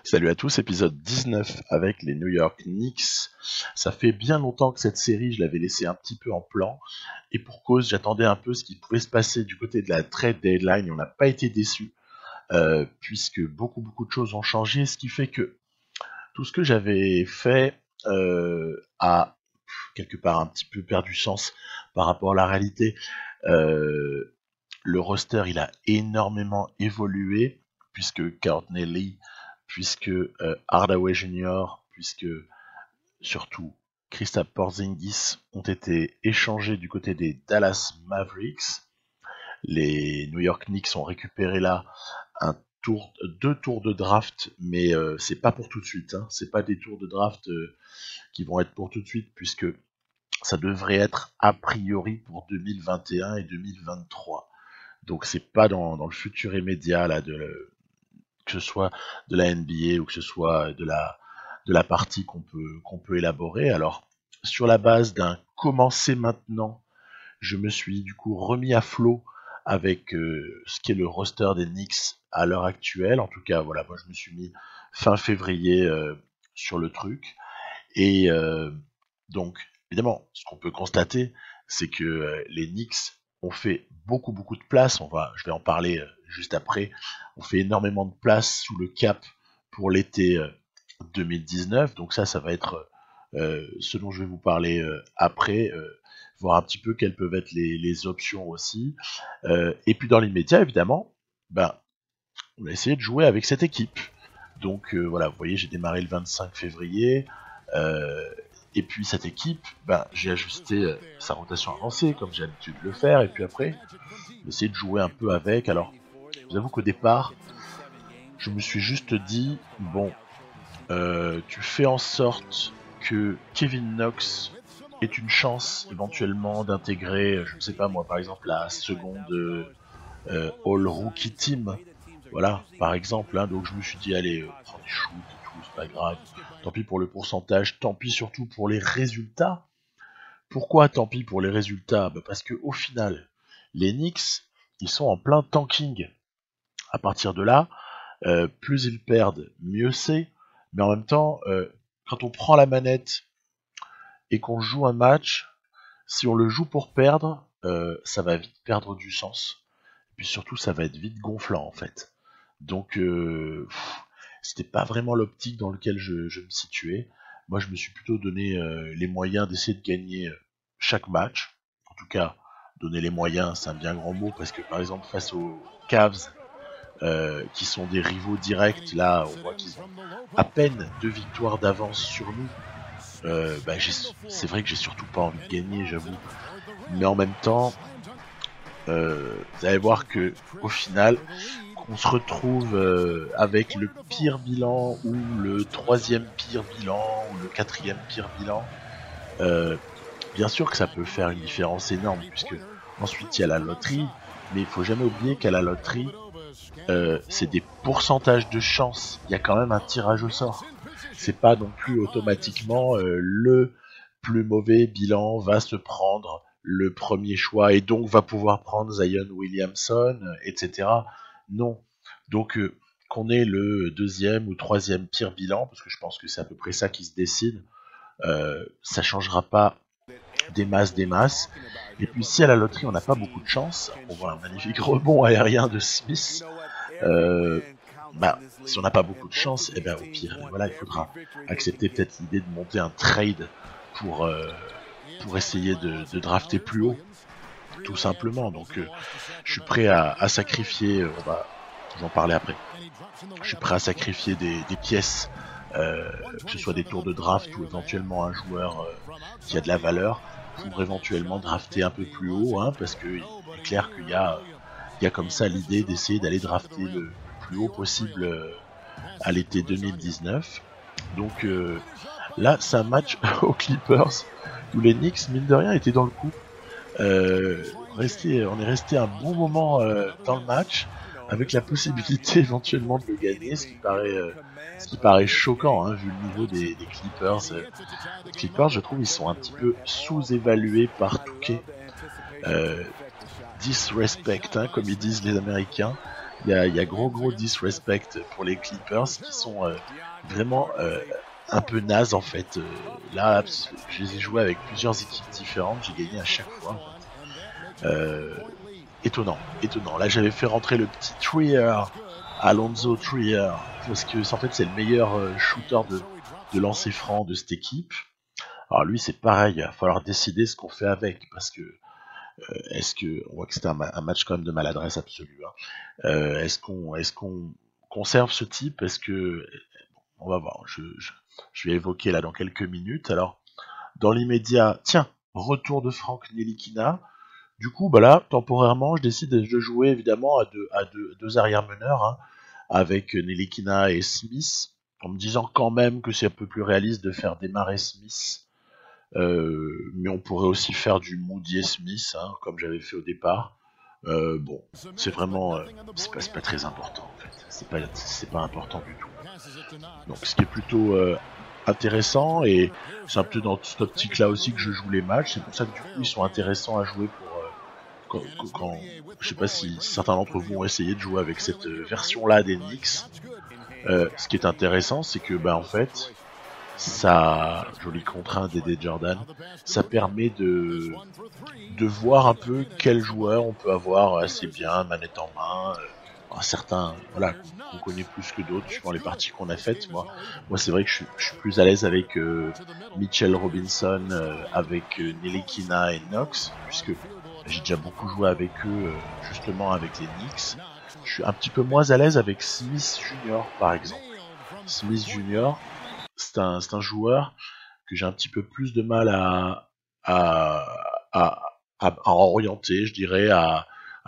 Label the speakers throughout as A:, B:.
A: Salut à tous, épisode 19 avec les New York Knicks. Ça fait bien longtemps que cette série, je l'avais laissée un petit peu en plan. Et pour cause, j'attendais un peu ce qui pouvait se passer du côté de la trade deadline et on n'a pas été déçus. Puisque beaucoup de choses ont changé, ce qui fait que tout ce que j'avais fait a quelque part un petit peu perdu sens par rapport à la réalité. Le roster, il a énormément évolué, puisque Courtney Lee, puisque Hardaway Jr., puisque surtout Kristaps Porzingis ont été échangés du côté des Dallas Mavericks. Les New York Knicks ont récupéré là deux tours de draft, mais c'est pas pour tout de suite. C'est pas des tours de draft qui vont être pour tout de suite, puisque ça devrait être a priori pour 2021 et 2023. Donc c'est pas dans le futur immédiat là, que ce soit de la NBA ou que ce soit de la partie qu'on peut élaborer. Alors sur la base d'un commencer maintenant, je me suis du coup remis à flot avec ce qui est le roster des Knicks à l'heure actuelle. En tout cas, voilà, moi je me suis mis fin février sur le truc. Et donc, évidemment, ce qu'on peut constater, c'est que les Knicks ont fait beaucoup de place. Je vais en parler juste après. On fait énormément de place sous le cap pour l'été 2019. Donc ça va être ce dont je vais vous parler après. Voir un petit peu quelles peuvent être les options aussi. Et puis dans l'immédiat, évidemment, on a essayé de jouer avec cette équipe. Donc voilà, vous voyez, j'ai démarré le 25 février. Et puis cette équipe, j'ai ajusté sa rotation avancée, comme j'ai l'habitude de le faire. Et puis après, j'ai essayé de jouer un peu avec. Alors, je vous avoue qu'au départ, je me suis juste dit, bon, tu fais en sorte que Kevin Knox ait une chance éventuellement d'intégrer, je ne sais pas moi, par exemple la seconde All Rookie Team, voilà, par exemple. Donc je me suis dit, allez, prends des shoots et tout, c'est pas grave. Tant pis pour le pourcentage, tant pis surtout pour les résultats. Pourquoi tant pis pour les résultats ? Parce que au final, les Knicks, ils sont en plein tanking. À partir de là, plus ils perdent, mieux c'est. Mais en même temps, quand on prend la manette et qu'on joue un match, si on le joue pour perdre, ça va vite perdre du sens. Et puis surtout, ça va être vite gonflant en fait. Donc, c'était pas vraiment l'optique dans laquelle je me situais. Moi, je me suis plutôt donné les moyens d'essayer de gagner chaque match. En tout cas, donner les moyens, c'est un bien grand mot, parce que par exemple, face aux Cavs, qui sont des rivaux directs, là, on voit qu'ils ont à peine 2 victoires d'avance sur nous. C'est vrai que j'ai surtout pas envie de gagner, j'avoue. Mais en même temps, vous allez voir que au final, qu'on se retrouve avec le pire bilan ou le troisième pire bilan ou le quatrième pire bilan, bien sûr que ça peut faire une différence énorme, puisque ensuite il y a la loterie, mais il faut jamais oublier qu'à la loterie, c'est des pourcentages de chance. Il y a quand même un tirage au sort. C'est pas non plus automatiquement le plus mauvais bilan va se prendre le premier choix et donc va pouvoir prendre Zion Williamson, etc. Non. Donc qu'on ait le deuxième ou troisième pire bilan, parce que je pense que c'est à peu près ça qui se décide, ça changera pas des masses. Et puis si à la loterie on n'a pas beaucoup de chance, on voit un magnifique rebond aérien de Smith. Si on n'a pas beaucoup de chance, au pire, voilà, il faudra accepter peut-être l'idée de monter un trade pour essayer de drafter plus haut, tout simplement. Donc je suis prêt à sacrifier, on va vous en parler après, je suis prêt à sacrifier des pièces, que ce soit des tours de draft ou éventuellement un joueur qui a de la valeur, pour éventuellement drafter un peu plus haut, parce que il est clair qu'il y a comme ça l'idée d'essayer d'aller drafter le plus haut possible à l'été 2019. Donc là, c'est un match aux Clippers où les Knicks, mine de rien, étaient dans le coup. On est resté un bon moment dans le match, avec la possibilité éventuellement de le gagner, ce qui paraît choquant, vu le niveau des Clippers. Les Clippers, je trouve, ils sont un petit peu sous-évalués par Touquet. Disrespect, comme ils disent les Américains. il y a gros disrespect pour les Clippers qui sont vraiment un peu nazes en fait. Là, je les ai joués avec plusieurs équipes différentes, j'ai gagné à chaque fois. Étonnant. Là, j'avais fait rentrer le petit Trier, Alonzo Trier, parce que en fait c'est le meilleur shooter de lancer franc de cette équipe. Alors lui, c'est pareil, il va falloir décider ce qu'on fait avec, parce que on voit que c'était un match quand même de maladresse absolue. Hein. Est-ce qu'on conserve ce type? Est-ce que on va voir. Je vais évoquer là dans quelques minutes. Alors, dans l'immédiat, tiens, retour de Frank Ntilikina. Du coup, bah là, temporairement, je décide de jouer évidemment à deux arrière-meneurs, hein, avec Ntilikina et Smith, en me disant quand même que c'est un peu plus réaliste de faire démarrer Smith. Mais on pourrait aussi faire du Moody Smith, hein, comme j'avais fait au départ. Bon, c'est vraiment, c'est pas très important en fait. C'est pas important du tout. Donc, ce qui est plutôt intéressant, et c'est un peu dans cette optique-là aussi que je joue les matchs. C'est pour ça que du coup, ils sont intéressants à jouer pour quand je sais pas si certains d'entre vous ont essayé de jouer avec cette version-là des Knicks. Ce qui est intéressant, c'est que en fait, ça, joli contraint d'Eddie Jordan, ça permet de voir un peu quel joueur on peut avoir assez bien, manette en main. Certains, voilà, qu'on connaît plus que d'autres, suivant les parties qu'on a faites. Moi c'est vrai que je suis plus à l'aise avec Mitchell Robinson, avec Ntilikina et Knox, puisque j'ai déjà beaucoup joué avec eux, justement avec les Knicks. Je suis un petit peu moins à l'aise avec Smith Junior, par exemple. Smith Junior, c'est un joueur que j'ai un petit peu plus de mal à, à, à orienter, je dirais, à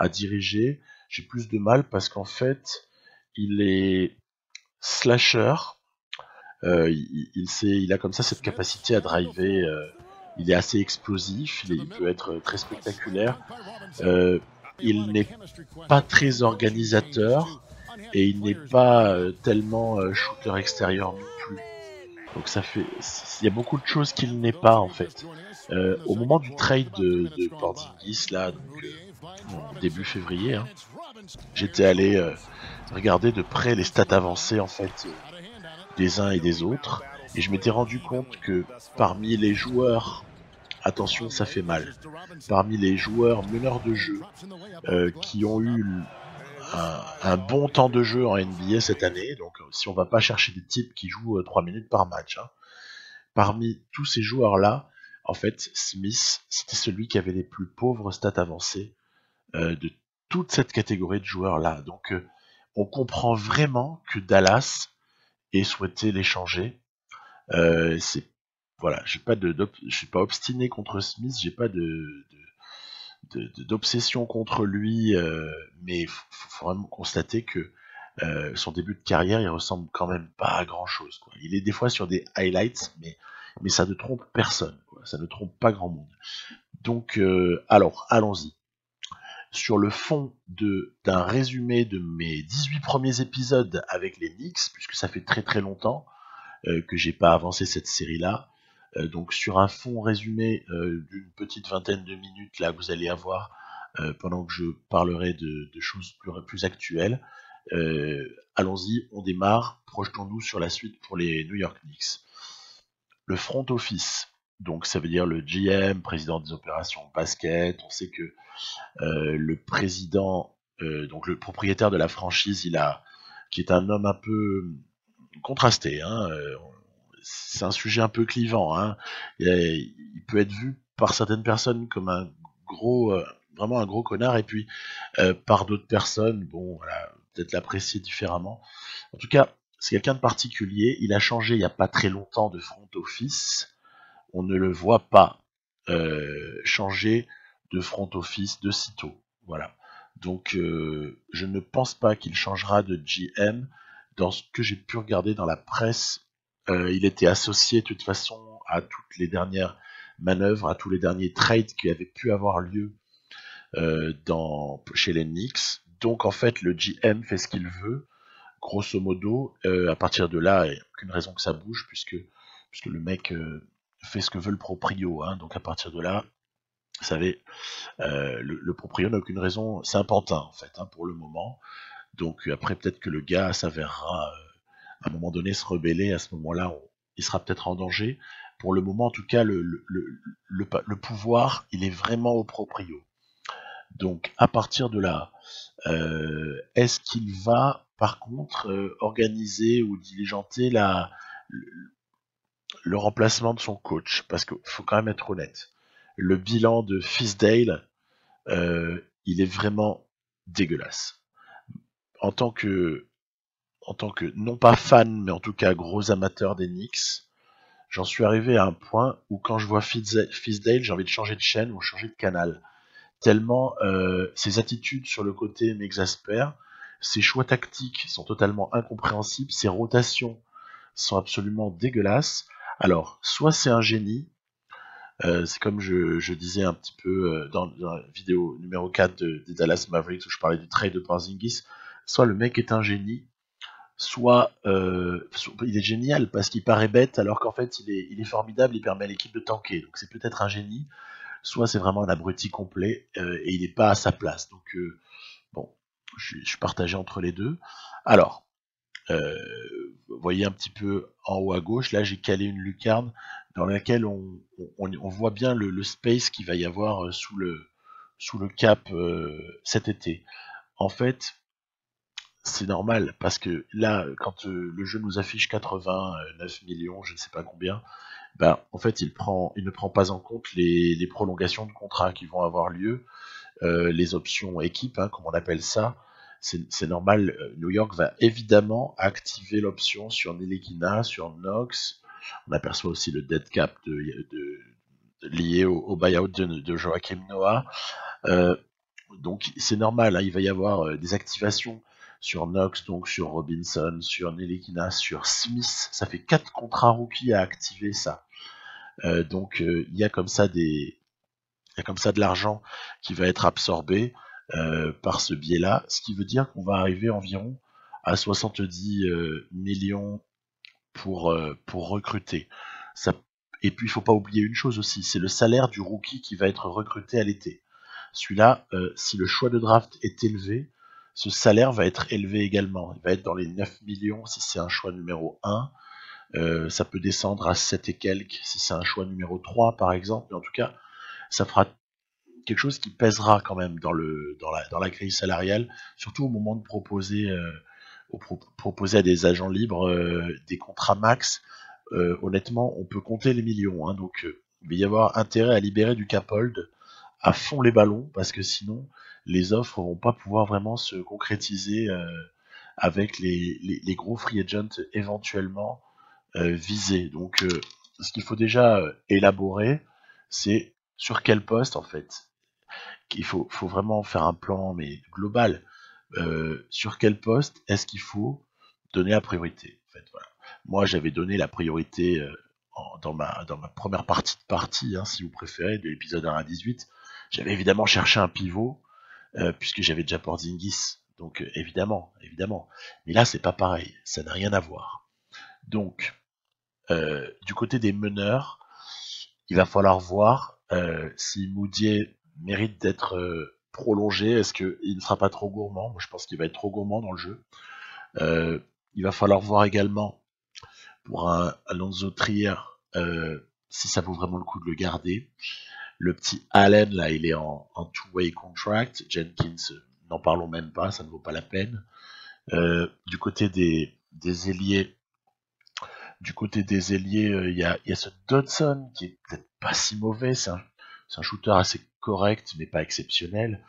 A: diriger. J'ai plus de mal parce qu'en fait, il est slasher. Il a comme ça cette capacité à driver. Il est assez explosif. Il peut être très spectaculaire. Il n'est pas très organisateur et il n'est pas tellement shooter extérieur non plus. Donc il y a beaucoup de choses qu'il n'est pas en fait. Au moment du trade de Porzingis là, donc début février, hein, j'étais allé regarder de près les stats avancées en fait des uns et des autres, et je m'étais rendu compte que parmi les joueurs, attention ça fait mal, parmi les joueurs meneurs de jeu qui ont eu un bon temps de jeu en NBA cette année, donc si on va pas chercher des types qui jouent 3 minutes par match, hein, parmi tous ces joueurs-là, en fait, Smith, c'était celui qui avait les plus pauvres stats avancées de toute cette catégorie de joueurs-là. Donc, on comprend vraiment que Dallas ait souhaité l'échanger. C'est voilà, je suis pas obstiné contre Smith, j'ai pas d'obsession contre lui, mais il faut vraiment constater que son début de carrière, il ressemble quand même pas à grand chose. Quoi. Il est des fois sur des highlights, mais ça ne trompe personne, quoi. Ça ne trompe pas grand monde. Donc, alors, allons-y. Sur le fond d'un résumé de mes 18 premiers épisodes avec les Knicks, puisque ça fait très très longtemps que j'ai pas avancé cette série-là. Donc sur un fond résumé d'une petite vingtaine de minutes, là vous allez avoir pendant que je parlerai de choses plus actuelles. Allons-y, on démarre, projetons-nous sur la suite pour les New York Knicks. Le front office, donc ça veut dire le GM, président des opérations basket. On sait que le président, donc le propriétaire de la franchise, qui est un homme un peu contrasté, hein, c'est un sujet un peu clivant, hein. Il peut être vu par certaines personnes comme un gros, vraiment un gros connard, et puis par d'autres personnes, bon, voilà, peut-être l'apprécier différemment. En tout cas, c'est quelqu'un de particulier. Il a changé il n'y a pas très longtemps de front office. On ne le voit pas changer de front office de sitôt. Voilà. Donc, je ne pense pas qu'il changera de GM. Dans ce que j'ai pu regarder dans la presse, il était associé de toute façon à toutes les dernières manœuvres, à tous les derniers trades qui avaient pu avoir lieu chez les Knicks. Donc en fait, le GM fait ce qu'il veut, grosso modo. À partir de là, il n'y a aucune raison que ça bouge, puisque le mec fait ce que veut le proprio. Hein. Donc à partir de là, vous savez, le proprio n'a aucune raison. C'est un pantin en fait, hein, pour le moment. Donc après, peut-être que le gars s'avérera à un moment donné se rebeller. À ce moment-là, il sera peut-être en danger. Pour le moment, en tout cas, le pouvoir, il est vraiment au proprio. Donc à partir de là, est-ce qu'il va par contre organiser ou diligenter le remplacement de son coach? Parce qu'il faut quand même être honnête. Le bilan de Fisdale, il est vraiment dégueulasse. En tant que, non pas fan, mais en tout cas gros amateur des Knicks, j'en suis arrivé à un point où quand je vois Fisdale, j'ai envie de changer de chaîne ou changer de canal. Tellement ses attitudes sur le côté m'exaspèrent, ses choix tactiques sont totalement incompréhensibles, ses rotations sont absolument dégueulasses. Alors, soit c'est un génie, c'est comme je disais un petit peu dans la vidéo numéro 4 des Dallas Mavericks où je parlais du trade de Porzingis, soit le mec est un génie, soit il est génial parce qu'il paraît bête alors qu'en fait il est formidable, il permet à l'équipe de tanker. Donc c'est peut-être un génie, soit c'est vraiment un abruti complet et il n'est pas à sa place. Donc bon, je suis partagé entre les deux. Alors, vous voyez un petit peu en haut à gauche, là j'ai calé une lucarne dans laquelle on voit bien le space qu'il va y avoir sous le cap cet été. En fait, c'est normal parce que là, quand le jeu nous affiche 89 millions, je ne sais pas combien, ben, en fait, il ne prend pas en compte les prolongations de contrats qui vont avoir lieu, les options équipe, hein, comme on appelle ça. C'est normal. New York va évidemment activer l'option sur Ntilikina, sur Knox. On aperçoit aussi le dead cap lié au buyout de Joachim Noah. Donc c'est normal, hein, il va y avoir des activations sur Knox, donc sur Robinson, sur Ntilikina, sur Smith. Ça fait 4 contrats rookies à activer ça. Donc il y a comme ça il y a comme ça de l'argent qui va être absorbé par ce biais-là, ce qui veut dire qu'on va arriver environ à 70 millions pour recruter. Ça, et puis il faut pas oublier une chose aussi, c'est le salaire du rookie qui va être recruté à l'été. Celui-là, si le choix de draft est élevé, ce salaire va être élevé également. Il va être dans les 9 millions si c'est un choix numéro 1. Ça peut descendre à 7 et quelques si c'est un choix numéro 3 par exemple, mais en tout cas, ça fera quelque chose qui pèsera quand même dans la grille salariale, surtout au moment de proposer à des agents libres des contrats max. Honnêtement, on peut compter les millions, hein, donc il va y avoir intérêt à libérer du cap hold à fond les ballons, parce que sinon, les offres vont pas pouvoir vraiment se concrétiser avec les gros free agents éventuellement visés. Donc, ce qu'il faut déjà élaborer, c'est sur quel poste en fait. Faut vraiment faire un plan mais global. Sur quel poste est-ce qu'il faut donner la priorité en fait, voilà. Moi, j'avais donné la priorité dans ma première partie, hein, si vous préférez, de l'épisode 1 à 18. J'avais évidemment cherché un pivot, puisque j'avais déjà Porzingis. Donc évidemment. Mais là, c'est pas pareil. Ça n'a rien à voir. Donc, du côté des meneurs, il va falloir voir si Moutier mérite d'être prolongé. Est-ce qu'il ne sera pas trop gourmand? Moi, je pense qu'il va être trop gourmand dans le jeu. Il va falloir voir également pour un Alonso Trier si ça vaut vraiment le coup de le garder. Le petit Allen, là, il est en two-way contract. Jenkins, n'en parlons même pas, ça ne vaut pas la peine. Du côté des ailiers, il y a ce Dodson qui est peut-être pas si mauvais. C'est un shooter assez correct, mais pas exceptionnel.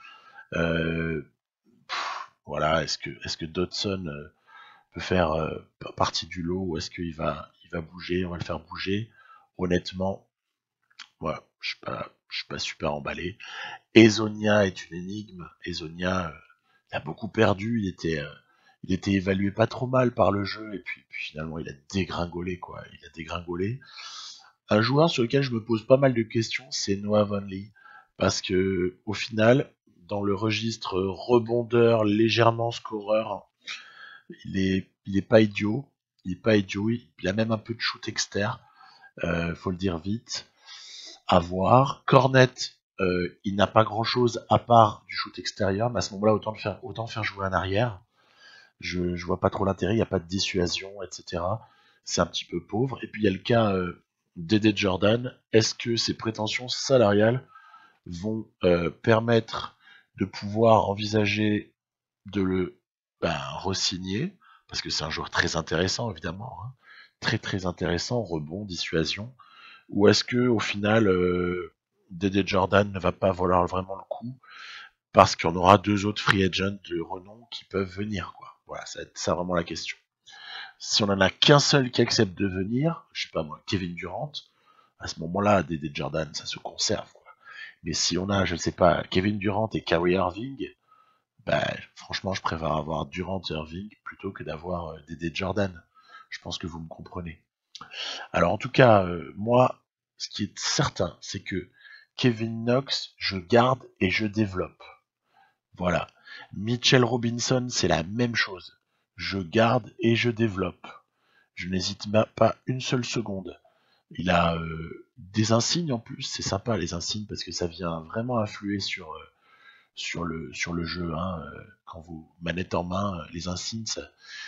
A: Voilà, est-ce que Dodson peut faire partie du lot ou est-ce qu'il va bouger? On va le faire bouger. Honnêtement, voilà, je suis pas super emballé. Ezonia est une énigme. Ezonia il a beaucoup perdu. Il était évalué pas trop mal par le jeu et puis finalement il a dégringolé quoi. Il a dégringolé. Un joueur sur lequel je me pose pas mal de questions, c'est Noah Vonleh parce que au final, dans le registre rebondeur, légèrement scoreur, il est pas idiot. Il est pas idiot. Il a même un peu de shoot externe. Faut le dire vite. À voir. Cornet, il n'a pas grand chose à part du shoot extérieur, mais à ce moment-là, autant faire jouer un arrière. Je vois pas trop l'intérêt, il n'y a pas de dissuasion, etc. C'est un petit peu pauvre. Et puis il y a le cas d'Eddie Jordan. Est-ce que ses prétentions salariales vont permettre de pouvoir envisager de le re-signer, parce que c'est un joueur très intéressant évidemment, hein, très très intéressant, rebond, dissuasion, ou est-ce que au final Dede Jordan ne va pas valoir vraiment le coup parce qu'il y en aura deux autres free agents de renom qui peuvent venir, quoi. Voilà, c'est ça vraiment la question. Si on en a qu'un seul qui accepte de venir, je sais pas moi, Kevin Durant, à ce moment-là, Dede Jordan, ça se conserve, quoi. Mais si on a, je ne sais pas, Kevin Durant et Kyrie Irving, bah, franchement, je préfère avoir Durant et Irving plutôt que d'avoir Dede Jordan. Je pense que vous me comprenez. Alors en tout cas, moi, ce qui est certain, c'est que Kevin Knox, je garde et je développe. Voilà. Mitchell Robinson, c'est la même chose. Je garde et je développe. Je n'hésite pas une seule seconde. Il a des insignes en plus, c'est sympa les insignes parce que ça vient vraiment influer sur le jeu. Hein. Quand vous manette en main, les insignes,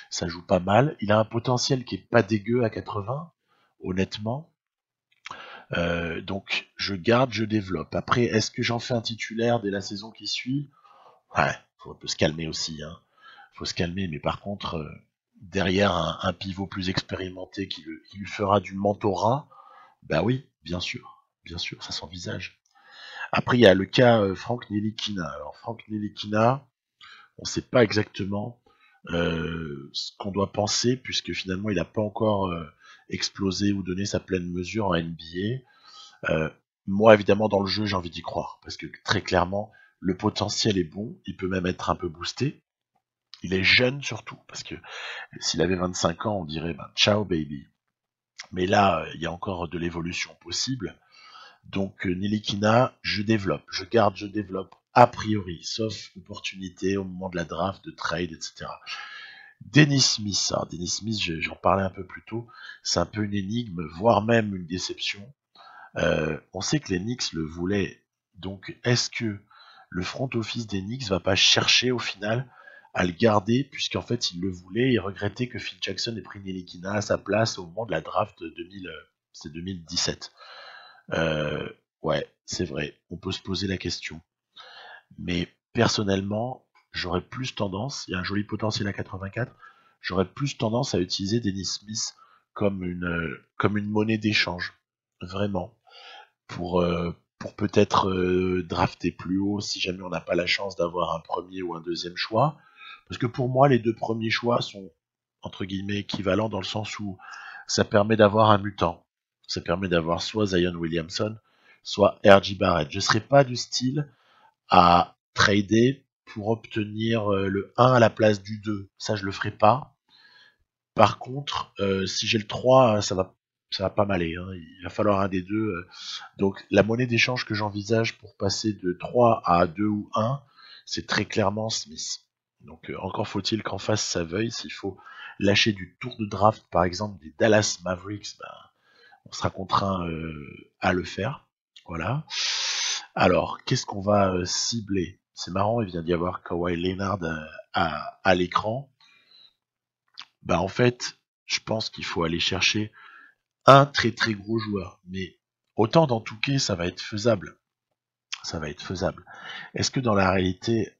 A: ça joue pas mal. Il a un potentiel qui est pas dégueu à 80, honnêtement. Donc je garde, je développe. Après, est-ce que j'en fais un titulaire dès la saison qui suit? Ouais, faut un peu se calmer aussi. Hein. Faut se calmer, mais par contre, derrière un pivot plus expérimenté qui lui fera du mentorat, bah oui, bien sûr, ça s'envisage. Après, il y a le cas Frank Ntilikina. Alors Frank Ntilikina, on ne sait pas exactement ce qu'on doit penser, puisque finalement il n'a pas encore explosé ou donné sa pleine mesure en NBA. Moi, évidemment, dans le jeu, j'ai envie d'y croire, parce que très clairement, le potentiel est bon, il peut même être un peu boosté. Il est jeune surtout, parce que s'il avait 25 ans, on dirait ciao baby. Mais là, il y a encore de l'évolution possible. Donc Nilikina, je développe, je garde, je développe a priori, sauf opportunité au moment de la draft, de trade, etc. Dennis Smith, alors Dennis Smith, j'en parlais un peu plus tôt, c'est un peu une énigme, voire même une déception. On sait que les Knicks le voulaient, donc est-ce que le front office des Knicks va pas chercher au final à le garder, puisqu'en fait il le voulait et regrettait que Phil Jackson ait pris Nilikina à sa place au moment de la draft de 2017. Euh, ouais, c'est vrai, on peut se poser la question. Mais personnellement, j'aurais plus tendance, il y a un joli potentiel à 84, j'aurais plus tendance à utiliser Dennis Smith comme une monnaie d'échange. Vraiment. Pour peut-être drafter plus haut si jamais on n'a pas la chance d'avoir un premier ou un deuxième choix. Parce que pour moi, les deux premiers choix sont entre guillemets équivalents dans le sens où ça permet d'avoir un mutant. Ça permet d'avoir soit Zion Williamson, soit R.J. Barrett. Je ne serais pas du style à trader pour obtenir le 1 à la place du 2. Ça, je le ferai pas. Par contre, si j'ai le 3, ça va pas m'aller. Hein. Il va falloir un des deux. Donc, la monnaie d'échange que j'envisage pour passer de 3 à 2 ou 1, c'est très clairement Smith. Donc, encore faut-il qu'en face ça veuille. S'il faut lâcher du tour de draft, par exemple, des Dallas Mavericks, ben, on sera contraint à le faire. Voilà. Alors, qu'est-ce qu'on va cibler? C'est marrant, il vient d'y avoir Kawhi Leonard à l'écran. Bah en fait, je pense qu'il faut aller chercher un très très gros joueur. Mais autant dans Touquet, ça va être faisable. Ça va être faisable. Est-ce que dans la réalité,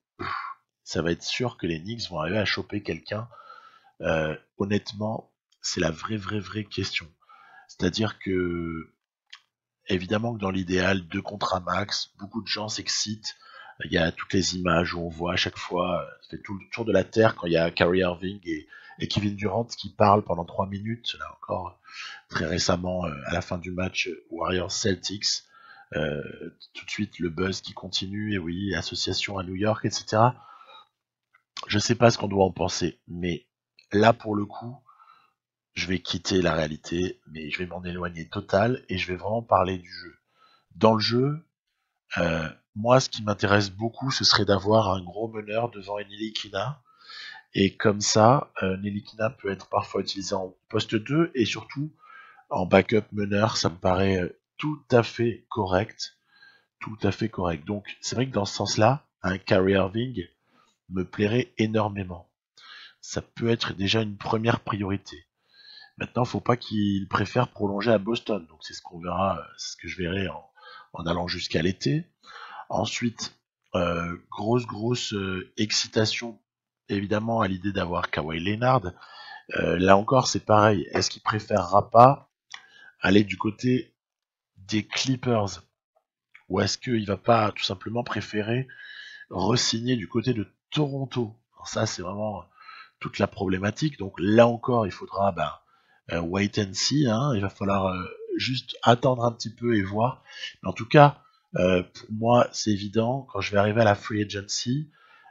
A: ça va être sûr que les Knicks vont arriver à choper quelqu'un? Honnêtement, c'est la vraie question. C'est-à-dire que évidemment que dans l'idéal, 2 contrats max, beaucoup de gens s'excitent. Il y a toutes les images où on voit à chaque fois, ça fait tout le tour de la Terre quand il y a Kyrie Irving et Kevin Durant qui parlent pendant 3 minutes, là encore très récemment à la fin du match Warriors Celtics. Euh, Tout de suite le buzz qui continue, et oui, association à New York, etc. Je sais pas ce qu'on doit en penser, mais là pour le coup, je vais quitter la réalité, mais je vais m'en éloigner total et je vais vraiment parler du jeu. Dans le jeu, moi, ce qui m'intéresse beaucoup, ce serait d'avoir un gros meneur devant Nilikina. Et comme ça, Nilikina peut être parfois utilisé en poste 2 et surtout en backup meneur. Ça me paraît tout à fait correct. Tout à fait correct. Donc, c'est vrai que dans ce sens-là, un Kyrie Irving me plairait énormément. ça peut être déjà une première priorité. Maintenant, faut pas qu'il préfère prolonger à Boston, donc c'est ce qu'on verra, c'est ce que je verrai en allant jusqu'à l'été. Ensuite, grosse excitation évidemment à l'idée d'avoir Kawhi Leonard. Là encore, c'est pareil. Est-ce qu'il préférera pas aller du côté des Clippers ou est-ce qu'il va pas tout simplement préférer re-signer du côté de Toronto? Alors ça, c'est vraiment toute la problématique. Donc là encore, il faudra wait and see. Hein. Il va falloir juste attendre un petit peu et voir. Mais en tout cas, pour moi, c'est évident. Quand je vais arriver à la free agency,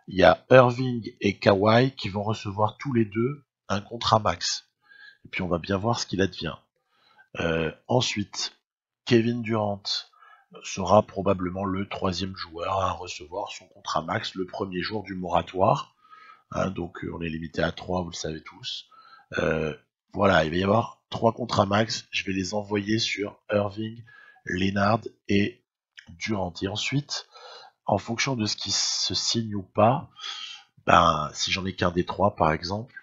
A: il y a Irving et Kawhi qui vont recevoir tous les deux un contrat max. Et puis on va bien voir ce qu'il advient. Ensuite, Kevin Durant sera probablement le troisième joueur à recevoir son contrat max le premier jour du moratoire. Hein, donc on est limité à 3, vous le savez tous. Voilà, il va y avoir 3 contrats max. Je vais les envoyer sur Irving, Leonard et Durant. Et ensuite, en fonction de ce qui se signe ou pas, si j'en ai qu'un des 3 par exemple,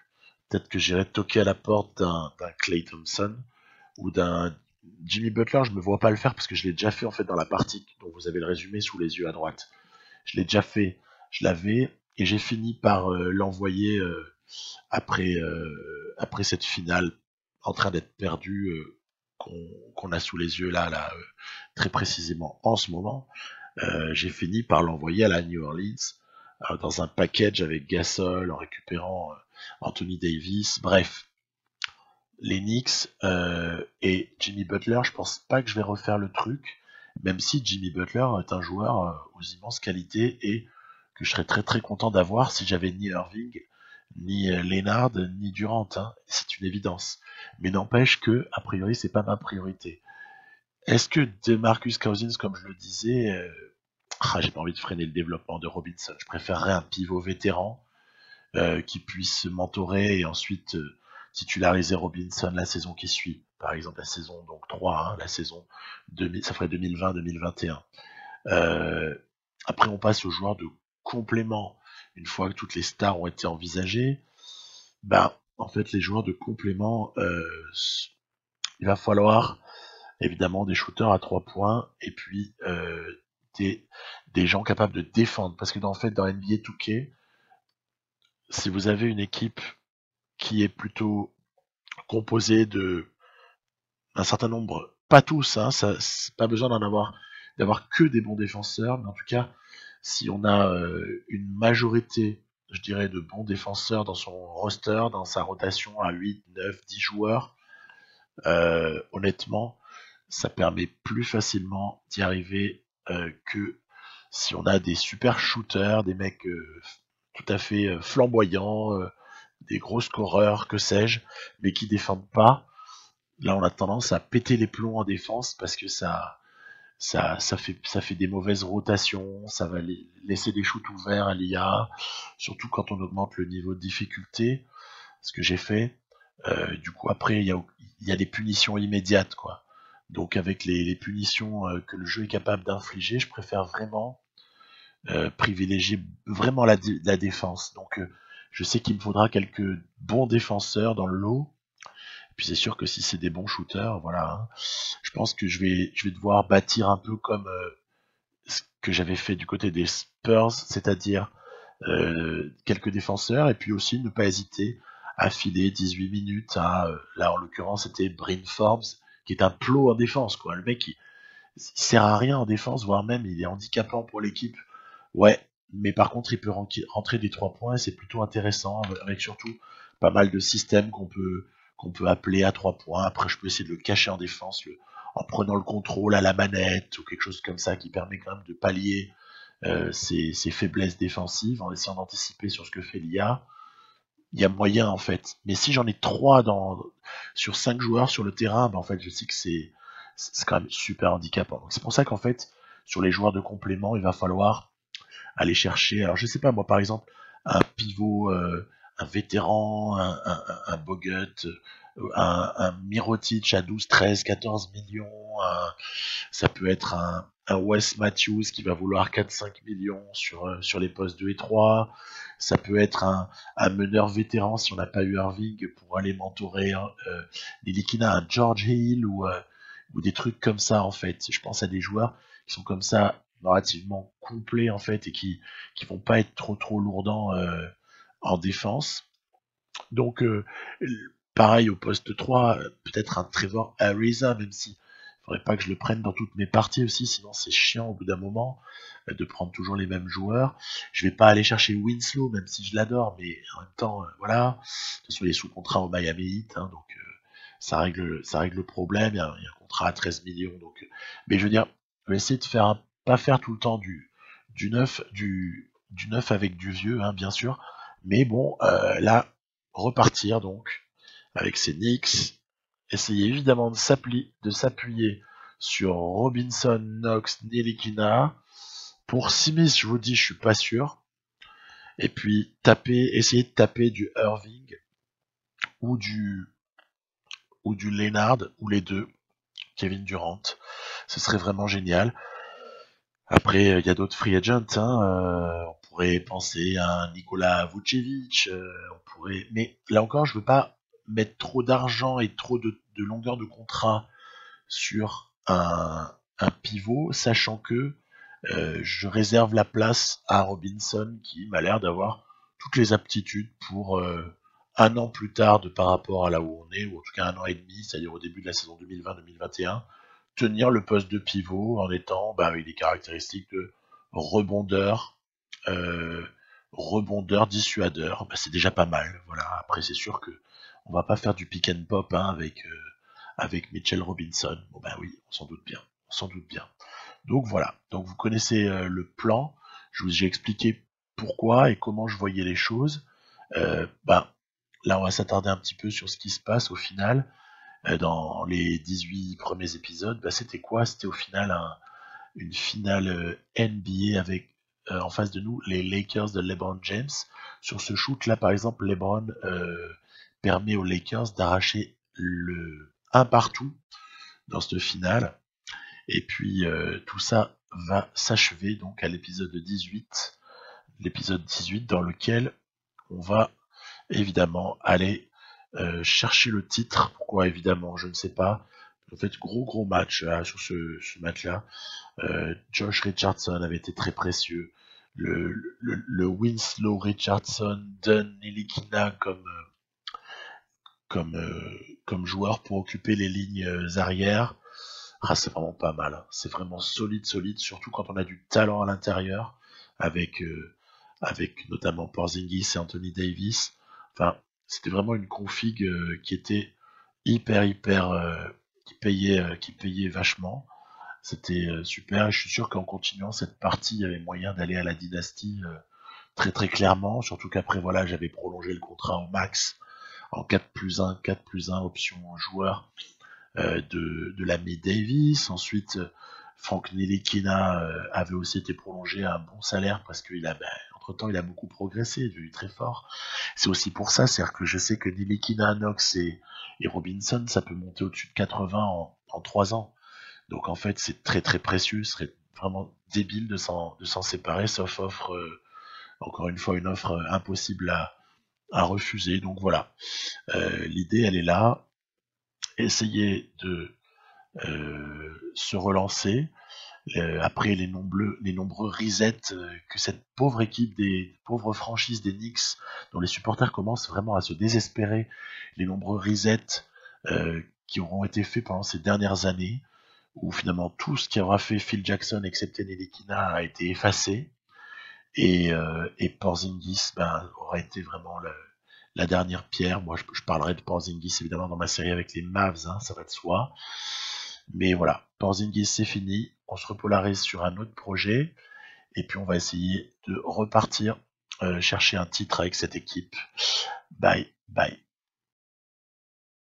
A: peut-être que j'irai toquer à la porte d'un Klay Thompson ou d'un Jimmy Butler. Je me vois pas le faire parce que je l'ai déjà fait en fait dans la partie dont vous avez le résumé sous les yeux à droite. Je l'ai déjà fait, je l'avais et j'ai fini par l'envoyer après cette finale en train d'être perdue qu'on a sous les yeux là très précisément en ce moment. J'ai fini par l'envoyer à la New Orleans dans un package avec Gasol en récupérant Anthony Davis. Bref, les Knicks et Jimmy Butler, je pense pas que je vais refaire le truc, même si Jimmy Butler est un joueur aux immenses qualités et que je serais très content d'avoir si j'avais ni Irving, ni Leonard, ni Durant. Hein. C'est une évidence. Mais n'empêche que, a priori, c'est pas ma priorité. Est-ce que DeMarcus Cousins, comme je le disais, j'ai pas envie de freiner le développement de Robinson. Je préférerais un pivot vétéran qui puisse mentorer et ensuite titulariser Robinson la saison qui suit. Par exemple, la saison donc 3, hein, la saison 2000, ça ferait 2020-2021. Après, on passe aux joueurs de complément. Une fois que toutes les stars ont été envisagées, en fait, les joueurs de complément, il va falloir évidemment des shooters à 3 points et puis des gens capables de défendre. Parce que en fait, dans NBA 2K, si vous avez une équipe qui est plutôt composée de un certain nombre, pas tous, hein, ça, c'est pas besoin d'avoir que des bons défenseurs, mais en tout cas, si on a une majorité, je dirais, de bons défenseurs dans son roster, dans sa rotation à 8, 9, 10 joueurs, honnêtement, ça permet plus facilement d'y arriver que si on a des super shooters, des mecs tout à fait flamboyants, des gros scoreurs, que sais-je, mais qui défendent pas. Là, on a tendance à péter les plombs en défense parce que ça fait des mauvaises rotations, ça va laisser des shoots ouverts à l'IA, surtout quand on augmente le niveau de difficulté, ce que j'ai fait. Du coup, après, il y a des punitions immédiates, quoi. Donc, avec les punitions que le jeu est capable d'infliger, je préfère vraiment privilégier vraiment la défense. Donc, je sais qu'il me faudra quelques bons défenseurs dans le lot. Et puis, c'est sûr que si c'est des bons shooters, voilà, hein, je pense que je vais devoir bâtir un peu comme ce que j'avais fait du côté des Spurs, c'est-à-dire quelques défenseurs et puis aussi ne pas hésiter à filer 18 minutes à, là en l'occurrence c'était Bryn Forbes qui est un plot en défense quoi. Le mec il sert à rien en défense, voire même il est handicapant pour l'équipe. Ouais, mais par contre il peut rentrer des 3 points et c'est plutôt intéressant avec surtout pas mal de systèmes qu'on peut appeler à 3 points. Après je peux essayer de le cacher en défense en prenant le contrôle à la manette ou quelque chose comme ça qui permet quand même de pallier ses faiblesses défensives en essayant d'anticiper sur ce que fait l'IA. Il y a moyen en fait. Mais si j'en ai 3 sur 5 joueurs sur le terrain, en fait je sais que c'est quand même super handicapant. Donc c'est pour ça qu'en fait, sur les joueurs de complément, il va falloir aller chercher, alors je sais pas moi par exemple, un pivot, un vétéran, un Bogut, un Mirotic à 12, 13, 14 millions, ça peut être un Wes Matthews qui va vouloir 4-5 millions sur les postes 2 et 3. Ça peut être un meneur vétéran si on n'a pas eu Irving pour aller mentorer Nilikina, un George Hill ou des trucs comme ça en fait. Je pense à des joueurs qui sont comme ça relativement complets en fait et qui vont pas être trop lourdants en défense. Donc pareil au poste 3, peut-être un Trevor Ariza, même si faudrait pas que je le prenne dans toutes mes parties aussi, sinon c'est chiant au bout d'un moment de prendre toujours les mêmes joueurs. Je vais pas aller chercher Winslow, même si je l'adore, mais en même temps, voilà. De toute façon, il est sous contrat au Miami Heat, hein, donc ça règle le problème. Il y a un contrat à 13 millions, donc. Mais je veux dire, je vais essayer de pas faire tout le temps du neuf, du neuf avec du vieux, hein, bien sûr. Mais bon, là, repartir donc avec ces Knicks. Essayer évidemment de s'appuyer sur Robinson, Knox, Nelikina. Pour Simis, je vous dis, je suis pas sûr. Et puis essayer de taper du Irving ou du Leonard ou les deux, Kevin Durant. Ce serait vraiment génial. Après, il y a d'autres free agents. Hein, on pourrait penser à un Nikola Vucevic. Mais là encore, je veux pas mettre trop d'argent et trop de longueur de contrat sur un pivot, sachant que je réserve la place à Robinson qui m'a l'air d'avoir toutes les aptitudes pour un an plus tard de par rapport à là où on est, ou en tout cas un an et demi, c'est-à-dire au début de la saison 2020-2021, tenir le poste de pivot en étant avec des caractéristiques de rebondeur, euh, rebondeur, dissuadeur. C'est déjà pas mal. Voilà. Après, c'est sûr que on va pas faire du pick and pop avec Mitchell Robinson. Bon oui, on s'en doute bien. On s'en doute bien. Donc voilà, donc vous connaissez le plan, je vous ai expliqué pourquoi et comment je voyais les choses. Là on va s'attarder un petit peu sur ce qui se passe au final dans les 18 premiers épisodes. C'était quoi? C'était au final une finale NBA avec en face de nous les Lakers de LeBron James. Sur ce shoot là par exemple, LeBron permet aux Lakers d'arracher le 1 partout dans cette finale. Et puis tout ça va s'achever donc à l'épisode 18, dans lequel on va évidemment aller chercher le titre. Pourquoi évidemment, je ne sais pas. En fait, gros match sur ce match-là. Josh Richardson avait été très précieux. Le Winslow Richardson donne Nilikina comme joueur pour occuper les lignes arrière. C'est vraiment pas mal. Hein. C'est vraiment solide, surtout quand on a du talent à l'intérieur, avec notamment Porzingis et Anthony Davis. Enfin, c'était vraiment une config qui était hyper, qui payait vachement. C'était super. Et je suis sûr qu'en continuant cette partie, il y avait moyen d'aller à la dynastie très clairement. Surtout qu'après, voilà, j'avais prolongé le contrat au max en 4+1 option joueur de l'ami Davis. Ensuite, Frank Ntilikina avait aussi été prolongé à un bon salaire parce qu'il a, entre-temps, il a beaucoup progressé, il est devenu très fort. C'est aussi pour ça, c'est-à-dire que je sais que Ntilikina, Knox et Robinson, ça peut monter au-dessus de 80 en 3 ans. Donc en fait, c'est très précieux. Ce serait vraiment débile de s'en séparer, sauf offre, encore une fois, une offre impossible à refuser. Donc voilà, l'idée, elle est là. Essayer de se relancer après les nombreux resets que cette pauvre équipe des pauvres franchises des Knicks, dont les supporters commencent vraiment à se désespérer, les nombreux resets qui auront été faits pendant ces dernières années, où finalement tout ce qui aura fait Phil Jackson, excepté Ntilikina, a été effacé, et Porzingis aura été vraiment la dernière pierre. Moi, je parlerai de Porzingis évidemment dans ma série avec les Mavs, hein, ça va de soi. Mais voilà, Porzingis c'est fini, on se repolarise sur un autre projet, et puis on va essayer de repartir chercher un titre avec cette équipe. Bye.